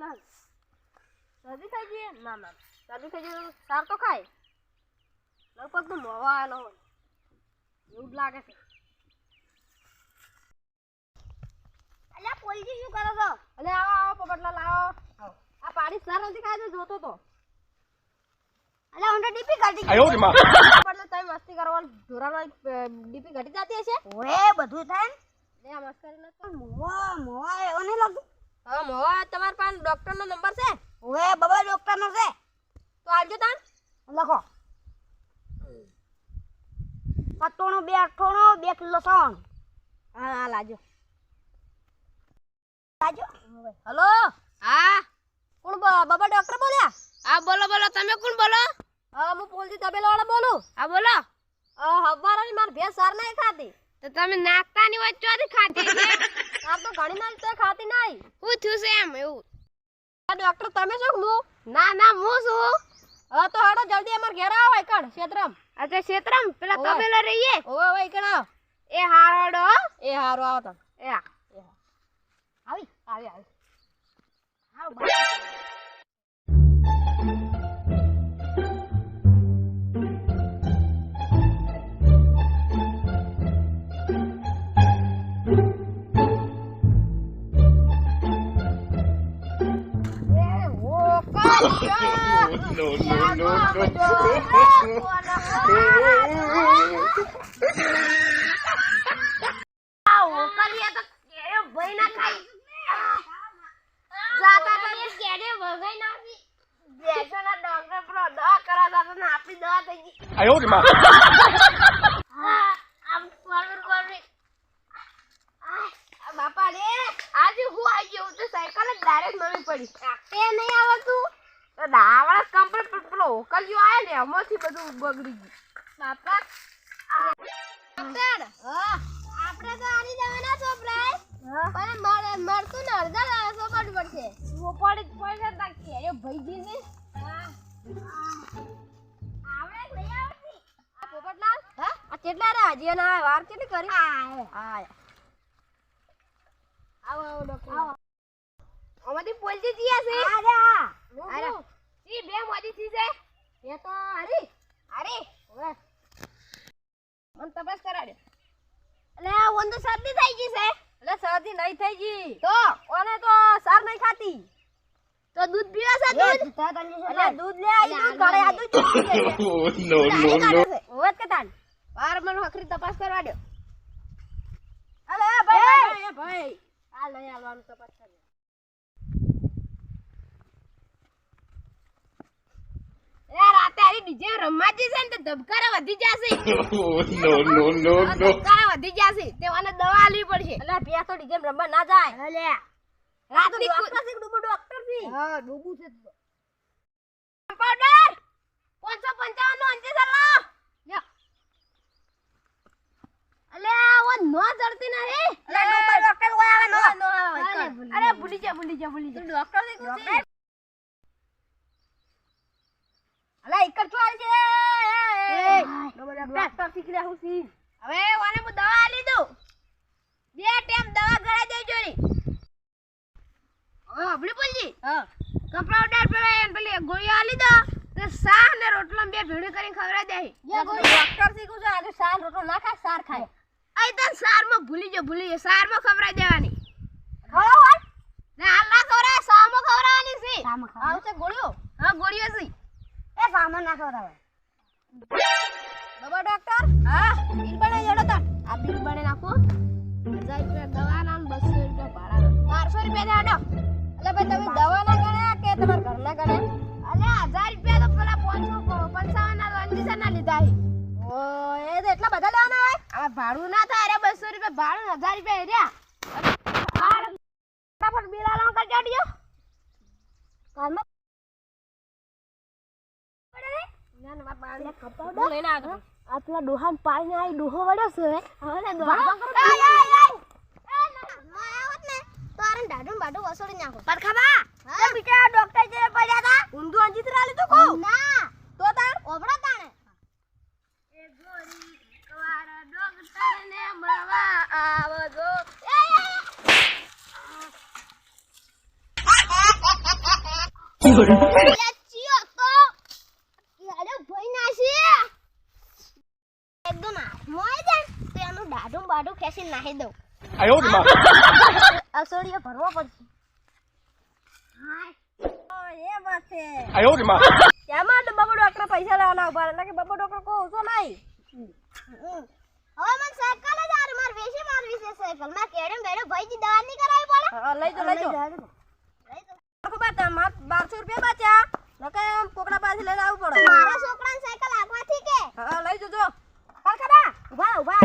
ના શરદી થઈ ગઈ ના ના શરદી થઈ ગઈ સાર તો ખાય લગભગ તો મોવા આવેલો હોય એવું જ લાગે છે અલ્યા પોલજી શું કરો છો અલે આવો આવો પોપટલાલ આવો આ પાડી સાર નથી ખાય તો જોતો તો અલ્યા હું તો ડીપી કાઢી આયો રે માં પોપટલાલ તમે મસ્તી કરવાનું ધોરાનો ડીપી ઘટી જતી હશે ઓએ બધું થાય લે આ મસ્કરી ન કર મોવા એવો નહીં લાગતું હા મોવા તમારા પાસે ડોક્ટરનો નંબર છે ઓએ બબા ડોક્ટરનો છે તો આવજો તાન લખો 97 2 2 કિલો સણ હા લાજો લાજો હેલો હા કોણ બાબા ડોક્ટર બોલ્યા હા બોલો બોલો તમે કોણ બોલો હા હું પોલજી તબેલાવાળા બોલું હા બોલો હવારાની માર ભેંસ સાર નહીં ખાતી તો તમે નાખતા ની વચ્ચે ચોથી ખાતી છે સાર તો ઘણી ના તો ખાતી નહીં હું થયું છે એમ એવું આ ડોક્ટર તમે શું હું ના ના હું છું હા તો હડો જલ્દી અમાર ઘેર આવો એકણ ક્ષેત્રમ અચ્છા ક્ષેત્રમ પેલા ઓવે. તબેલા રહીએ ઓવે ઓવે એકણ આવો એ હારોડો એ હારો આવો તમે એ હા. આવી આવી આવી no no ઓકલિયા તો કેરે ભઈ ના ખાઈ જાતા તો એ કેરે વગાઈ નાખી બેસોના ડોક્ટર પર દવા કરાતા તો ને આપણી દવા થઈ ગઈ આયો રે માં આમ કોર બાપા રે આજે હું આવી ગયો તો સાયકલ જ ડાયરેક્ટ નવી પડી તે નહીં આવતું તો દાવડા કમ્પ્લીટ પેલો ઓકલિયો આયો ને એમાંથી બધું બગડી ગયું બાપા ડોક્ટર આપણે તો આની જવાના સોપરાય પણ મળતું ને અડધા સોપડ પડશે સોપડ જ પડશે તા કેરે ભઈજી ને આવડે નહીં આવતી આ પોપટલાલ હા આ કેટલા રે હજી ના વાર કેટલી કરી આયા આવો આવો ડોક્ટર અમારી પોલજી જીયા છે અરે ઈ બે મોદી થી છે એ તો હરી અરે ઓવે મન તપાસ કરાડ્યો એટલે આ વંદુ શરદી થઈ ગઈ છે એટલે શરદી નહીં થઈ ગઈ તો ઓને તો સાર નહીં ખાતી તો દૂધ પીવા છે દૂધ એટલે દૂધ લે આવી દૂધ કાઢે આ દૂધ no no ઓવે કે તાન બાર મને વખરી તપાસ કરવા દો અલે ભાઈ ભાઈ આ લઈ આવવાનું તપાસ કરી એ રાતે આરી ડીજે રમાજી છે ને તો ધબકારા વધી જશે no ધબકારા વધી જશે તેવાને દવા આલવી પડશે એટલે પ્યા તો ડીજે રમવા ના જાય અલે રાતે રાતે ડોક્ટર થી હા ડૂબુ છે પાવડર 555 નો અંજી સલાહ અલે ઓ નો જડતી નહીં એટલે ડોક્ટર ડોક્ટર કોઈ આવે નો અરે ભૂલી જા ડોક્ટર થી પૂછી અલે એકર છો આલ છે ડોક્ટર શીખલે હું સી હવે ઓને હું દવા આલી દઉં બે ટાઈમ દવા ગળાઈ દેજો રી હવે આપણી બોલજી હા કપડાવડાર પેલી ગોળી આલી દો તો સા ને રોટલો બે ભેળી કરીને ખવડાવી દે ડોક્ટર શીખું છે આજે સાર રોટલો ના ખાય સાર ખાય આઈ તો સાર માં ભૂલી જો સાર માં ખવડાવી દેવાની ખવડાવ હોય ના હાલ ના ખવડાવે સા માં ખવડાવવાની છે આવશે ગોળીઓ હા ગોળીઓ છે એ સામાન ના ખવડાવે બાબા ડોક્ટર હા બિલ બને જડો તા આ બિલ બને નાખો 1000 રૂપિયા દવા ના 200 રૂપિયા ભાડા 1200 રૂપિયા દેવાનો એટલે ભાઈ તમે દવા ના ગણ્યા કે તમારા ઘર ના ગણ્યા અલે 1000 રૂપિયા તો પેલા 555 ના અંજીસા ના લીધા છે ઓ એ તો એટલા બધા લેવાના હોય આ ભાડું ના થાય અરે 200 રૂપિયા ભાડું 1000 રૂપિયા રહ્યા ફટાફટ બિલ આલો કરી કાઢજો કાલમાં ના ના પાણી હું લઈને આવ્યો આ પેલા ડોહાન પાણી આવી ડોહો વળ્યો છે હવે ને બાડું વસોડી નાખો પર ખબા હા બીજા ડોક્ટર જે પડ્યા હતા ઊંધું અંજીત્રા લીધું કો ના તો તાર ઓબડા તાણે એ ગોરી એકવાર ડોક્ટર ને મળવા આવજો અલ્યા ચિયો તો યાડે ભઈ નાસી એકદમ મોય જાય તો એનું દાઢું બાઢું ખેંચી નાખી દઉં 哎呦我的妈！ અસોડીએ ભરવો પડશે એ વાત છે 哎呦我的妈！ એમાં તો બબો ડોક્ટર પૈસા લેવાના ઉભા એટલે કે બબો ડોક્ટર કો ઓછો નહીં હવે મને સાયકલ જ આર માર વેસી મારવી છે સાયકલ માર કેડમ બેડો ભાઈજી દવા નહીં કરાવી પડે હા લઈ જો આખો બાત માર 1200 રૂપિયા બચ્યા નકે કોકડા પાસે લઈને આવવું પડે મારા છોકરાને સાયકલ આગવાથી કે હા લઈ જજો પાલખાડા ઉભા